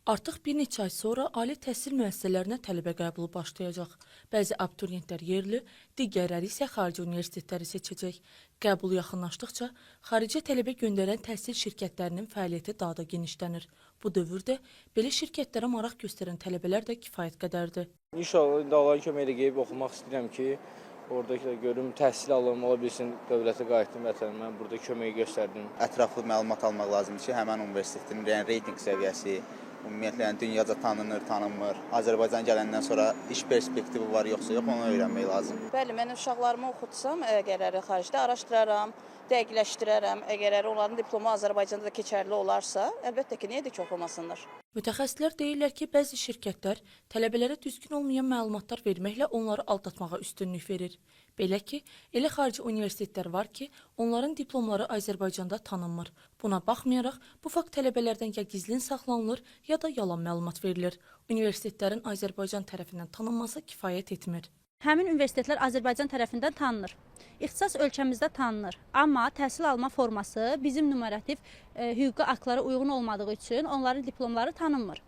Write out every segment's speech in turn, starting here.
Artıq bir neçə ay sonra ali təhsil müəssisələrinə tələbə qəbulu başlayacaq. Bəzi abituriyentlər yerli, digərləri isə xarici universitetləri seçəcək. Qəbul yaxınlaşdıqca xaricə tələbə göndərən təhsil şirkətlərinin fəaliyyəti daha da genişlənir. Bu dövrdə belə şirkətlərə maraq göstərən tələbələr də kifayət qədərdir. İnşallah indi Allahın köməyi ilə gedib oxumaq istəyirəm ki, oradakı görüm təhsil alım, ola bilsin dövlətə qayıtdım vətənimə, burada kömək göstərdim. Ətraflı məlumat almaq lazımdır ki, həmən universitetin reytinq səviyyəsi, ümumiyyətlə yəni dünyaca tanınır, tanınmır. Azərbaycan gələndən sonra iş perspektivi var yoxsa yox, onu öyrənmək lazımdır. Bəli, mən uşaqlarımı oxutsam, əgərləri xaricdə araşdıraram, dəqiqləşdirərəm. Əgərləri onların diplomu Azərbaycanda da keçərli olarsa, əlbəttə ki, niyə də ki, oxumasınlar? Mütəxəssislər deyirlər ki, bəzi şirkətlər tələbələrə düzgün olmayan məlumatlar verməklə onları aldatmağa üstünlük verir. Belə ki, elə xarici universitetlər var ki, onların diplomları Azərbaycanda tanınmır. Buna baxmayaraq, bu fakt tələbələrdən ya gizlin saxlanılır, ya da yalan məlumat verilir. Universitetlərin Azərbaycan tərəfindən tanınması kifayət etmir. Həmin universitetlər Azərbaycan tərəfindən tanınır. İxtisas ölkəmizdə tanınır. Amma təhsil alma forması bizim numarativ hüquqi aktlara uyğun olmadığı üçün onların diplomları tanınmır.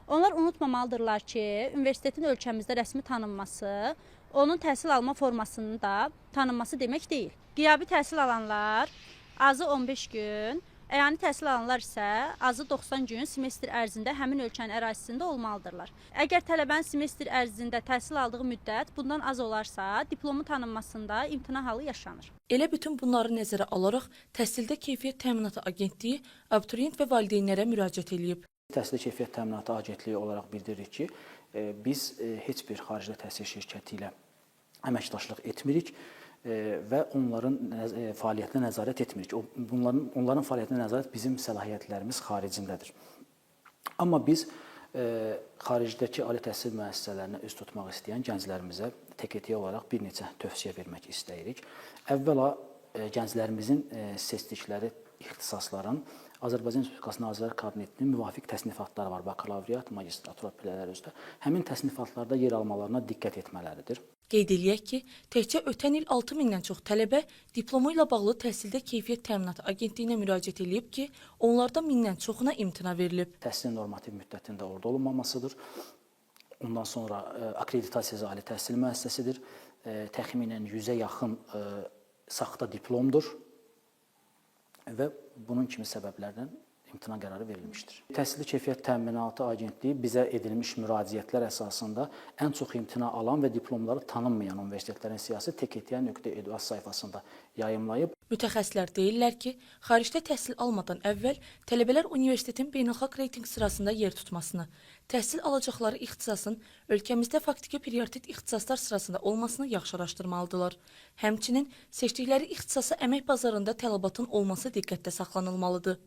Onlar unutmamalıdırlar ki, universitetin ölkəmizdə rəsmi tanınması, onun təhsil alma formasının da tanınması demək deyil. Qiyabi təhsil alanlar azı 15 gün, əyani təhsil alanlar isə azı 90 gün semestr ərzində həmin ölkənin ərazisində olmalıdırlar. Əgər tələbənin semestr ərzində təhsil aldığı müddət bundan az olarsa, diplomun tanınmasında imtina halı yaşanır. Elə bütün bunları nəzərə alaraq, Təhsildə Keyfiyyət Təminatı Agentliyi abituriyent və valideynlərə müraciət edib. Təhsildə Keyfiyyət Təminatı Agentliyi olaraq bildiririk ki, biz heç bir xaricdə təhsil şirkəti ilə əməkdaşlıq etmirik və onların fəaliyyətinə nəzarət etmirik. Onların fəaliyyətinə nəzarət bizim səlahiyyətlərimiz xaricindədir. Amma biz xaricdəki ali təhsil müəssisələrinə üz tutmaq istəyən gənclərimizə TKT olaraq bir neçə tövsiyə vermək istəyirik. Əvvəla gənclərimizin seçdikləri ixtisasların Azərbaycan Respublikası Nazirlər Kabinetinin müvafiq təsnifatları var, bakalavriat, magistratura pillələri üzrə. Həmin təsnifatlarda yer almalarına diqqət etmələridir. Qeyd eləyək ki, təkcə ötən il 6000-dən çox tələbə diplomu ilə bağlı Təhsildə Keyfiyyət Təminatı Agentliyinə müraciət edib ki, onlardan 1000-dən çoxuna imtina verilib. Təhsilin normativ müddətində orada olunmamasıdır. Ondan sonra akkreditasiyası ali təhsil müəssisəsidir. Təxminən 100-ə yaxın saxta diplomdur və bunun kimi səbəblərdən imtina qərarı verilmişdir. Təhsilli Keyfiyyət Təminatı Agentliyi bizə edilmiş müraciətlər əsasında ən çox imtina alan və diplomları tanınmayan universitetlərin siyahısı TKT.edu sayfasında yayımlayıb. Mütəxəssislər deyirlər ki, xaricdə təhsil almadan əvvəl tələbələr universitetin beynəlxalq reytinq sırasında yer tutmasını, təhsil alacaqları ixtisasın ölkəmizdə faktiki prioritet ixtisaslar sırasında olmasını yaxşı araşdırmalıdırlar. Həmçinin seçdikləri ixtisasa əmək bazarında tələbatın olması diqqətdə saxlanılmalıdır.